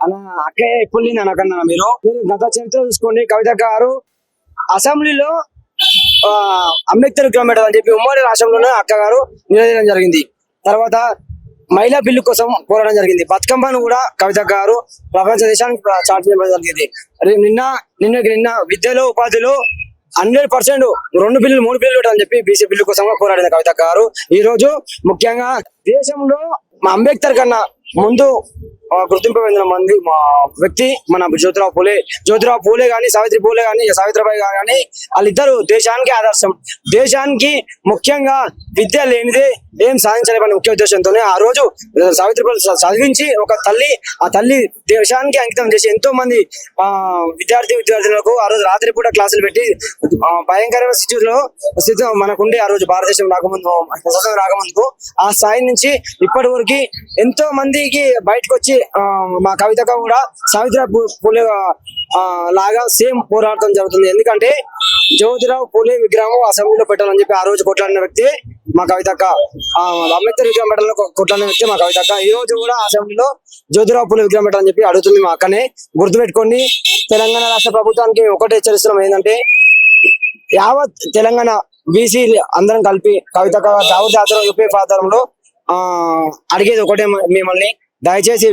అలా అక్కే ఇప్పుడు అనకన్నా మీరు గత చరిత్ర చూసుకోండి. కవిత గారు అసెంబ్లీలో అంబేద్కర్ విగ్రహం అని చెప్పి ఉమ్మడి రాష్ట్రంలోనే అక్క గారు నిలదీయడం జరిగింది. తర్వాత మహిళా బిల్లు కోసం పోరాటం జరిగింది. బతుకమ్మను కూడా కవిత గారు ప్రపంచ దేశానికి చాటి చెప్పడం జరిగింది. నిన్న విద్యలో ఉపాధిలో 100% 2 బిల్లులు 3 బిల్లులు పెట్టాలని చెప్పి బీసీ బిల్లు కోసం పోరాడిన కవిత గారు ఈ రోజు ముఖ్యంగా దేశంలో మా అంబేద్కర్ కన్నా ముందు గుర్తింపు పొందిన వ్యక్తి మన జ్యోతిరావు పూలే గాని సావిత్రిబాయి గాని వాళ్ళిద్దరు దేశానికి ఆదర్శం. దేశానికి ముఖ్యంగా విద్య లేనిదే ఏం సాధించలేమని ముఖ్య ఉద్దేశంతోనే ఆ రోజు సావిత్రిబాయి చదివించి ఆ తల్లి దేశానికి అంకితం చేసి ఎంతో మంది విద్యార్థులకు ఆ రోజు రాత్రిపూట క్లాసులు పెట్టి భయంకరమైన స్థితి మనకుండే ఆ రోజు భారతదేశం రాకముందుకు ఆ స్థాయి నుంచి ఇప్పటి వరకు ఎంతో మందికి బయటకు వచ్చి మా కవితగా కూడా సావిత్రిబాయి పూలే లాగా సేమ్ పోరాటం జరుగుతుంది. ఎందుకంటే జ్యోతిరావు పూలే విగ్రహం అసెంబ్లీలో పెట్టాలని చెప్పి ఆ రోజు కొట్లాడిన వ్యక్తి మా కవితక్క. అంబేద్కర్ విగ్రహం పెట్టాలని కొట్లాడిన వ్యక్తి మా కవితక్క. ఈ రోజు కూడా అసెంబ్లీలో జ్యోతిరావు పూలే విగ్రహం పెట్టాలని చెప్పి అడుగుతుంది మా అక్కనే. గుర్తుపెట్టుకోండి, తెలంగాణ రాష్ట్ర ప్రభుత్వానికి ఒకటే హెచ్చరిస్తున్నాం ఏంటంటే యావత్ తెలంగాణ బీసీ అందరం కలిపి కవితక్క జాగృతి ఆధ్వర్యంలో యూపీఎఫ్ ఆధ్వర్యంలో అడిగేది ఒకటే, మిమ్మల్ని దయచేసి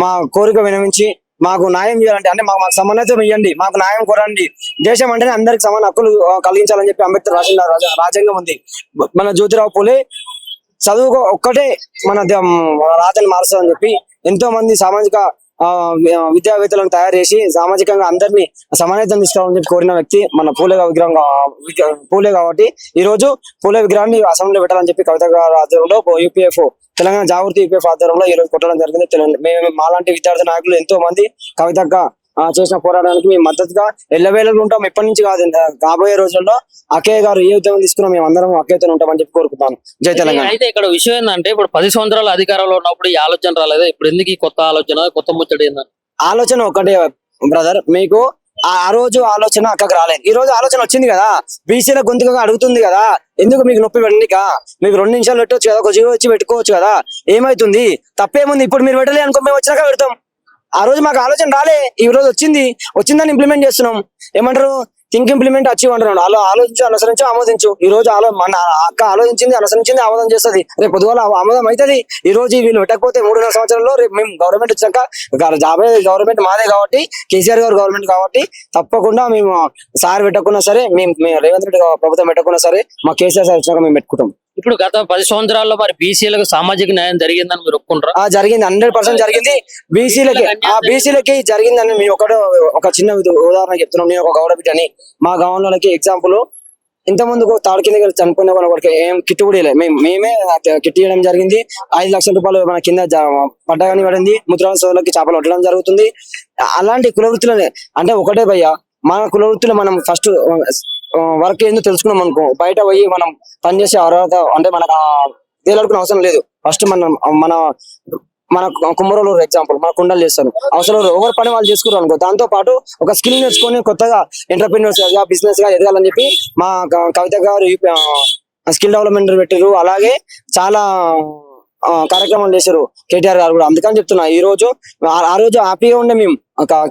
మా కోరిక వినవించి మాకు న్యాయం చేయాలంటే అంటే మాకు సమానత్వం ఇవ్వండి, మాకు న్యాయం కోరండి. దేశం అంటేనే అందరికి సమాన హక్కులు కలిగించాలని చెప్పి అంబేద్కర్ రాజ్యాంగం ఉంది. మన జ్యోతిరావు పూలే చదువు ఒక్కటే మన రాతని మారుస్తుందని చెప్పి ఎంతో మంది సామాజిక విద్యావేత్తలను తయారు చేసి సామాజికంగా అందరినీ సమానత్వం తీసుకోవాలని చెప్పి కోరిన వ్యక్తి మన పూలే కాబట్టి ఈ రోజు పూలే విగ్రహాన్ని అసెంబ్లీలో పెట్టాలని చెప్పి కవిత గారి ఆధ్వర్యంలో యూపీఎఫ్ తెలంగాణ జాగృతి యూపీఎఫ్ ఆధ్వర్యంలో ఈ రోజు కొట్టడం జరిగింది. మేము మాలాంటి విద్యార్థి నాయకులు ఎంతో మంది కవితగా చేసిన పోరాటానికి మేము మద్దతుగా ఎల్లవేళలు ఉంటాం. ఎప్పటి నుంచి కాదు, కాబోయే రోజుల్లో అక్కయ్య గారు ఏ ఉద్యమం తీసుకున్నా మేము అందరం అక్కయ్యతో ఉంటామని చెప్పి కోరుకుంటాను. జై తెలంగాణ. అయితే ఇక్కడ విషయం ఏంటంటే ఇప్పుడు 10 సంవత్సరాల అధికారంలో ఉన్నప్పుడు ఈ ఆలోచన రాలేదు, ఇప్పుడు ఎందుకు ఈ కొత్త ఆలోచన, కొత్త ముచ్చడి ఏంటంటే ఆలోచన ఒకటే బ్రదర్, మీకు ఆ రోజు ఆలోచన అక్కకు రాలేదు, ఈ రోజు ఆలోచన వచ్చింది కదా, బీసీల గొంతుగా అడుగుతుంది కదా, ఎందుకు మీకు నొప్పి పెట్టండికా, మీకు 2 నిమిషాలు పెట్టవచ్చు కదా, ఒక జీవో వచ్చి పెట్టుకోవచ్చు కదా, ఏమైతుంది, తప్పేముంది, ఇప్పుడు మీరు పెట్టలే అనుకో మేము వచ్చినాక పెడతాం. ఆ రోజు మాకు ఆలోచన రాలే, ఈ రోజు వచ్చిందని ఇంప్లిమెంట్ చేస్తున్నాం. ఏమంటారు, థింక్ ఇంప్లిమెంట్ అచీవ్ అంటున్నాడు. అలా ఆలోచించు, అనుసరించు, ఆమోదించు. ఈ రోజు మన అక్క ఆలోచించింది, అనుసరించింది, ఆమోదం చేస్తుంది. రేపు పొద్దుగాల ఆమోదం అవుతుంది. ఈ రోజు వీళ్ళు పెట్టకపోతే 3.5 సంవత్సరాల్లో రేపు మేము గవర్నమెంట్ వచ్చాక గవర్నమెంట్ మాదే కాబట్టి, కేసీఆర్ గారు గవర్నమెంట్ కాబట్టి తప్పకుండా మేము సార్ పెట్టకున్నా సరే, మేము రేవంత్ రెడ్డి ప్రభుత్వం పెట్టకున్నా సరే మా కేసీఆర్ సార్ వచ్చినాక మేము పెట్టుకుంటాం. ఇప్పుడు గత 10 సంవత్సరాల్లో మరి బీసీలకు సామాజిక న్యాయం జరిగిందని మీరు ఒప్పుకుంటారా? జరిగింది, 100% జరిగింది. బీసీలకి జరిగిందని మేము ఒక చిన్న ఉదాహరణ చెప్తున్నాం. నేను ఒక గౌడ బిడ్డని, మా గవర్నర్లకి ఎగ్జాంపుల్, ఇంత ముందుకు తాడు కింద చనిపోయిన వాళ్ళకి ఏం కిట్టు కూడా లేదు, మేమే కిట్ ఇవ్వడం జరిగింది. 5 లక్షల రూపాయలు మన కింద పడ్డగాని పడింది. ముద్రాల సోదరులకి చేపలు వడ్డడం జరుగుతుంది. అలాంటి కులవృత్తులనే అంటే ఒకటే భయ్య, మన కులవృత్తులు మనం ఫస్ట్ వర్క్ ఏందో తెలుసుకున్నాం అనుకో, బయట పోయి మనం పనిచేసే అర్హత అంటే మనకు తేలాడుకునే అవసరం లేదు. ఫస్ట్ మన కుమ్మరోలు ఎగ్జాంపుల్, మన కుండలు చేస్తారు, అవసరం ఎవరి పని వాళ్ళు చేసుకున్నారు అనుకో, దాంతో పాటు ఒక స్కిల్ నేర్చుకొని కొత్తగా ఎంటర్ప్రీనర్స్ గా బిజినెస్ గా ఎదగాలని చెప్పి మా కవిత గారు స్కిల్ డెవలప్మెంట్ పెట్టారు. అలాగే చాలా కార్యక్రమాలు చేశారు కేటీఆర్ గారు కూడా. అందుకని చెప్తున్నా, ఆ రోజు హ్యాపీగా ఉండే మేము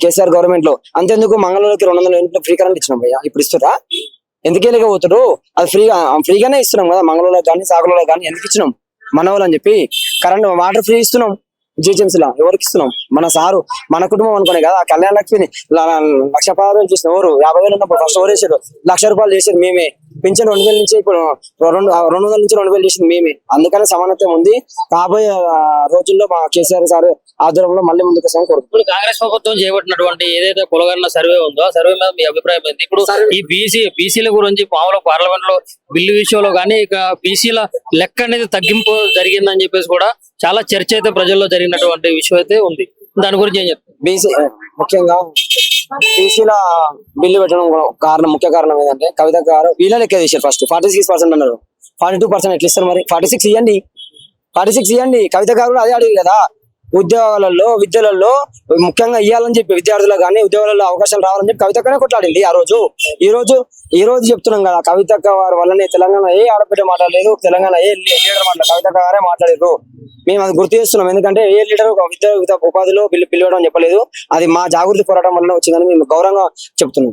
కేసీఆర్ గవర్నమెంట్ లో. అంతేందుకు మంగళూరుకి 200 యూనిట్లు ఫ్రీ కరెంట్ ఇచ్చినాం భయ్యా. ఇప్పుడు ఇస్తురా, ఎందుకు వెళ్ళకపోతారు, అది ఫ్రీగానే ఇస్తున్నాం కదా, మంగళూరులో కానీ సాగులో కానీ ఎందుకు ఇచ్చినాం మన వాళ్ళు అని చెప్పి. కరెంట్ వాటర్ ఫ్రీ ఇస్తున్నాం జిహెచ్ఎంసీలో. ఎవరికి ఇస్తున్నాం, మన సారు మన కుటుంబం అనుకునే కదా. కళ్యాణ లక్ష్మిని 1,10,000 చేసిన ఎవరు, 50,000 ఉన్నప్పుడు ఫస్ట్ ఎవరు చేశారు, 1,00,000 రూపాయలు చేశారు మేమే. పింఛన్ 2,000 నుంచి ఇప్పుడు 200 నుంచి 2,000 చేసింది మేమే. అందుకనే సమానత్వం ఉంది. కాబోయే రోజుల్లో మా కేసీఆర్ సార్ ఆధ్వర్యంలో మళ్ళీ ముందుకు ఇప్పుడు కాంగ్రెస్ ప్రభుత్వం చేపట్టినటువంటి ఏదైతే కులగన్న సర్వే ఉందో ఆ సర్వే మీద మీ అభిప్రాయం ఏంటి? ఇప్పుడు ఈ బీసీల గురించి మామూలు పార్లమెంట్ లో బిల్లు విషయంలో కానీ ఇక బీసీల లెక్క అనేది తగ్గింపు జరిగిందని చెప్పేసి కూడా చాలా చర్చ అయితే ప్రజల్లో జరిగినటువంటి విషయం అయితే ఉంది. దాని గురించి ఏం చెప్తారు? బీసీ ముఖ్యంగా బీసీల బిల్లు పెట్టడం ముఖ్య కారణం ఏంటంటే కవిత గారు వీళ్ళ లెక్క చేశారు. ఫస్ట్ 46% అన్నారు, 42% ఎట్లా ఇస్తారు మరి? 46 ఇవ్వండి, 46 ఇవ్వండి. కవిత గారు కూడా అదే అడిగి కదా, ఉద్యోగాలలో విద్యలలో ముఖ్యంగా ఇవ్వాలని చెప్పి విద్యార్థులకు కానీ ఉద్యోగాలలో అవకాశాలు రావాలని చెప్పి కవితక్కనే కొట్లాడింది ఆ రోజు. ఈ రోజు చెప్తున్నాం కదా, కవితక్క వారి వల్లనే తెలంగాణ ఏ ఆడబిడ్డ మాట్లాడలేదు, తెలంగాణ ఏ లీడర్ మాట్లాడలేదు, కవితక్క గారే మాట్లాడారు. మేము అది గుర్తు చేస్తున్నాం, ఎందుకంటే ఏ లీడర్ విద్య ఉపాధిలో పిలవడం చెప్పలేదు. అది మా జాగృతి పోరాటం వల్ల వచ్చిందని మేము గౌరవంగా చెప్తున్నాం.